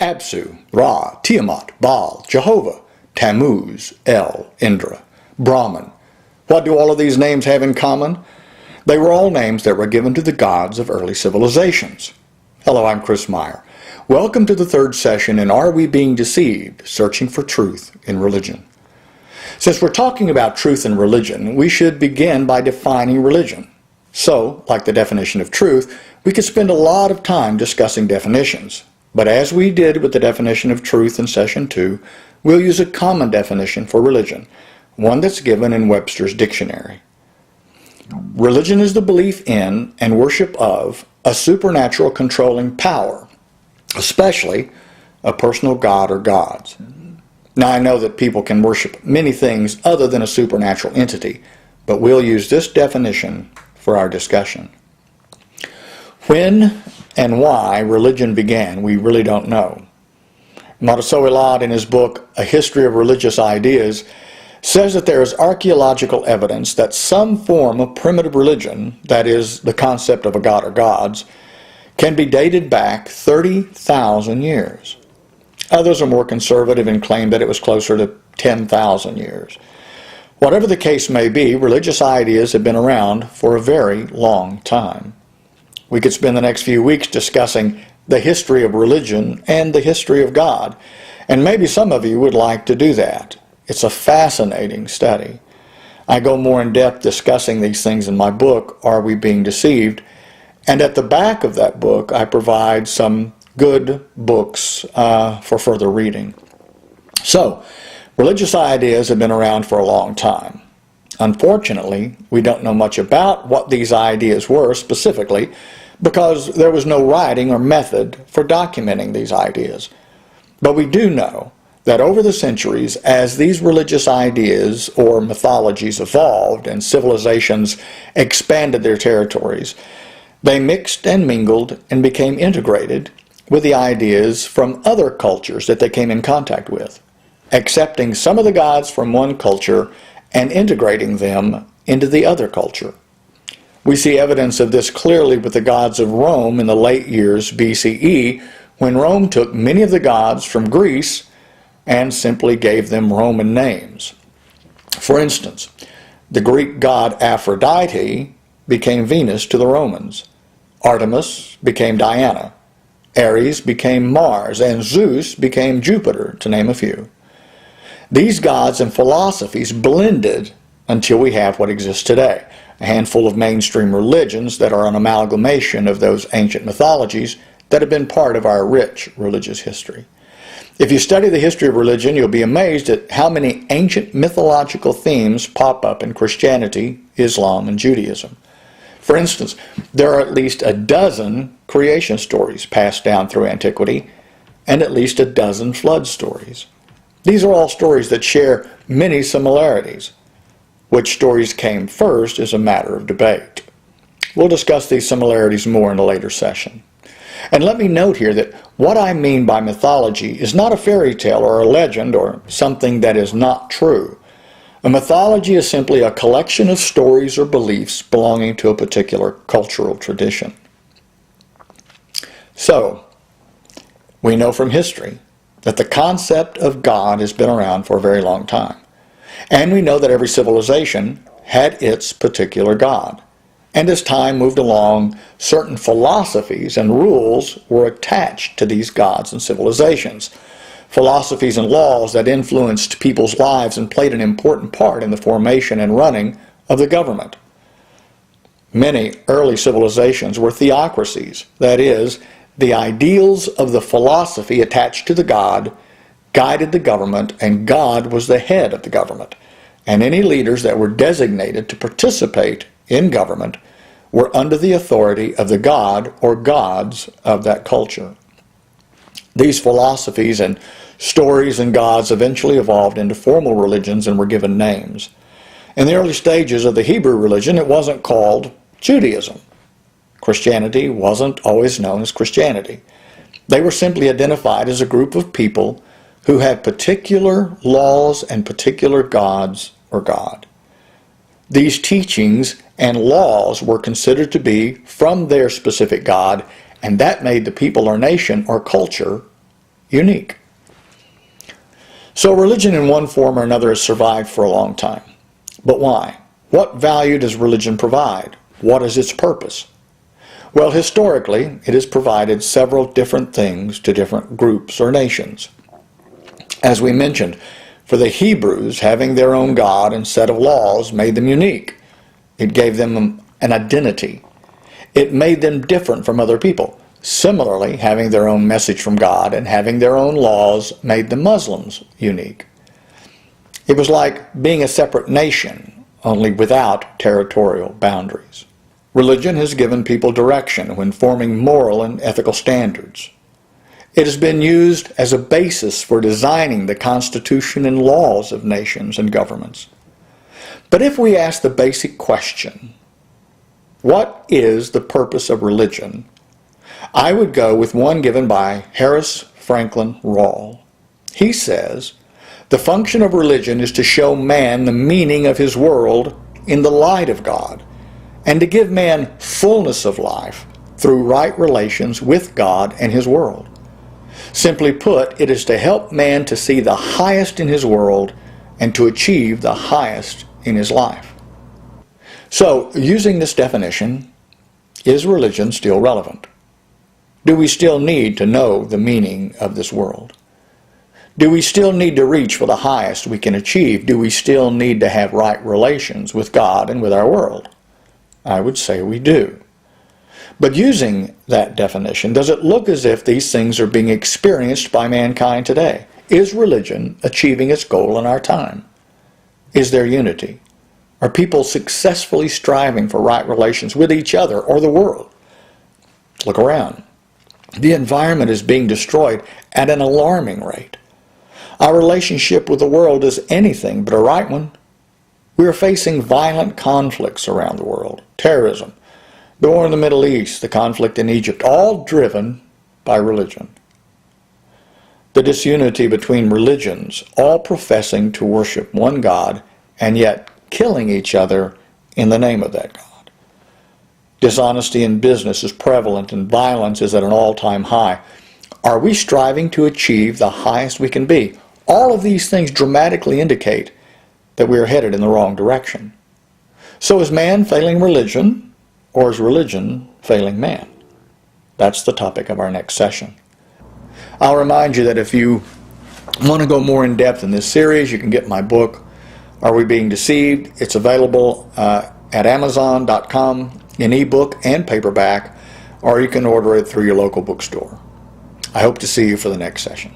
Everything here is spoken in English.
Apsu, Ra, Tiamat, Baal, Jehovah, Tammuz, El, Indra, Brahman. What do all of these names have in common? They were all names that were given to the gods of early civilizations. Hello, I'm Chris Meyer. Welcome to the third session in Are We Being Deceived? Searching for Truth in Religion. Since we're talking about truth in religion, we should begin by defining religion. So, like the definition of truth, we could spend a lot of time discussing definitions. But as we did with the definition of truth in Session 2, we'll use a common definition for religion, one that's given in Webster's Dictionary. Religion is the belief in and worship of a supernatural controlling power, especially a personal god or gods. Now I know that people can worship many things other than a supernatural entity, but we'll use this definition for our discussion. When and why religion began, we really don't know. Marcel Elad, in his book, A History of Religious Ideas, says that there is archaeological evidence that some form of primitive religion, that is, the concept of a god or gods, can be dated back 30,000 years. Others are more conservative and claim that it was closer to 10,000 years. Whatever the case may be, religious ideas have been around for a very long time. We could spend the next few weeks discussing the history of religion and the history of God, and maybe some of you would like to do that. It's a fascinating study. I go more in depth discussing these things in my book, Are We Being Deceived? And at the back of that book, I provide some good books for further reading. So, religious ideas have been around for a long time. Unfortunately, we don't know much about what these ideas were specifically because there was no writing or method for documenting these ideas. But we do know that over the centuries, as these religious ideas or mythologies evolved and civilizations expanded their territories, they mixed and mingled and became integrated with the ideas from other cultures that they came in contact with, accepting some of the gods from one culture and integrating them into the other culture. We see evidence of this clearly with the gods of Rome in the late years BCE, when Rome took many of the gods from Greece and simply gave them Roman names. For instance, the Greek god Aphrodite became Venus to the Romans. Artemis became Diana. Ares became Mars, and Zeus became Jupiter, to name a few. These gods and philosophies blended until we have what exists today, a handful of mainstream religions that are an amalgamation of those ancient mythologies that have been part of our rich religious history. If you study the history of religion, you'll be amazed at how many ancient mythological themes pop up in Christianity, Islam, and Judaism. For instance, there are at least a dozen creation stories passed down through antiquity, and at least a dozen flood stories. These are all stories that share many similarities. Which stories came first is a matter of debate. We'll discuss these similarities more in a later session. And let me note here that what I mean by mythology is not a fairy tale or a legend or something that is not true. A mythology is simply a collection of stories or beliefs belonging to a particular cultural tradition. So, we know from history that the concept of God has been around for a very long time. And we know that every civilization had its particular god. And as time moved along, certain philosophies and rules were attached to these gods and civilizations. Philosophies and laws that influenced people's lives and played an important part in the formation and running of the government. Many early civilizations were theocracies, that is, the ideals of the philosophy attached to the god guided the government, and God was the head of the government. And any leaders that were designated to participate in government were under the authority of the god or gods of that culture. These philosophies and stories and gods eventually evolved into formal religions and were given names. In the early stages of the Hebrew religion, it wasn't called Judaism. Christianity wasn't always known as Christianity. They were simply identified as a group of people who had particular laws and particular gods or God. These teachings and laws were considered to be from their specific God, and that made the people or nation or culture unique. So religion in one form or another has survived for a long time. But why? What value does religion provide? What is its purpose? Well, historically, it has provided several different things to different groups or nations. As we mentioned, for the Hebrews, having their own God and set of laws made them unique. It gave them an identity. It made them different from other people. Similarly, having their own message from God and having their own laws made the Muslims unique. It was like being a separate nation, only without territorial boundaries. Religion has given people direction when forming moral and ethical standards. It has been used as a basis for designing the constitution and laws of nations and governments. But if we ask the basic question, what is the purpose of religion? I would go with one given by Harris Franklin Rawle. He says, the function of religion is to show man the meaning of his world in the light of God, and to give man fullness of life through right relations with God and his world. Simply put, it is to help man to see the highest in his world and to achieve the highest in his life. So, using this definition, is religion still relevant? Do we still need to know the meaning of this world? Do we still need to reach for the highest we can achieve? Do we still need to have right relations with God and with our world? I would say we do. But using that definition, does it look as if these things are being experienced by mankind today? Is religion achieving its goal in our time? Is there unity? Are people successfully striving for right relations with each other or the world? Look around. The environment is being destroyed at an alarming rate. Our relationship with the world is anything but a right one. We are facing violent conflicts around the world. Terrorism, the war in the Middle East, the conflict in Egypt, all driven by religion. The disunity between religions, all professing to worship one God and yet killing each other in the name of that God. Dishonesty in business is prevalent and violence is at an all-time high. Are we striving to achieve the highest we can be? All of these things dramatically indicate that we are headed in the wrong direction. So is man failing religion, or is religion failing man? That's the topic of our next session. I'll remind you that if you want to go more in depth in this series, you can get my book, Are We Being Deceived? It's available at Amazon.com in ebook and paperback, or you can order it through your local bookstore. I hope to see you for the next session.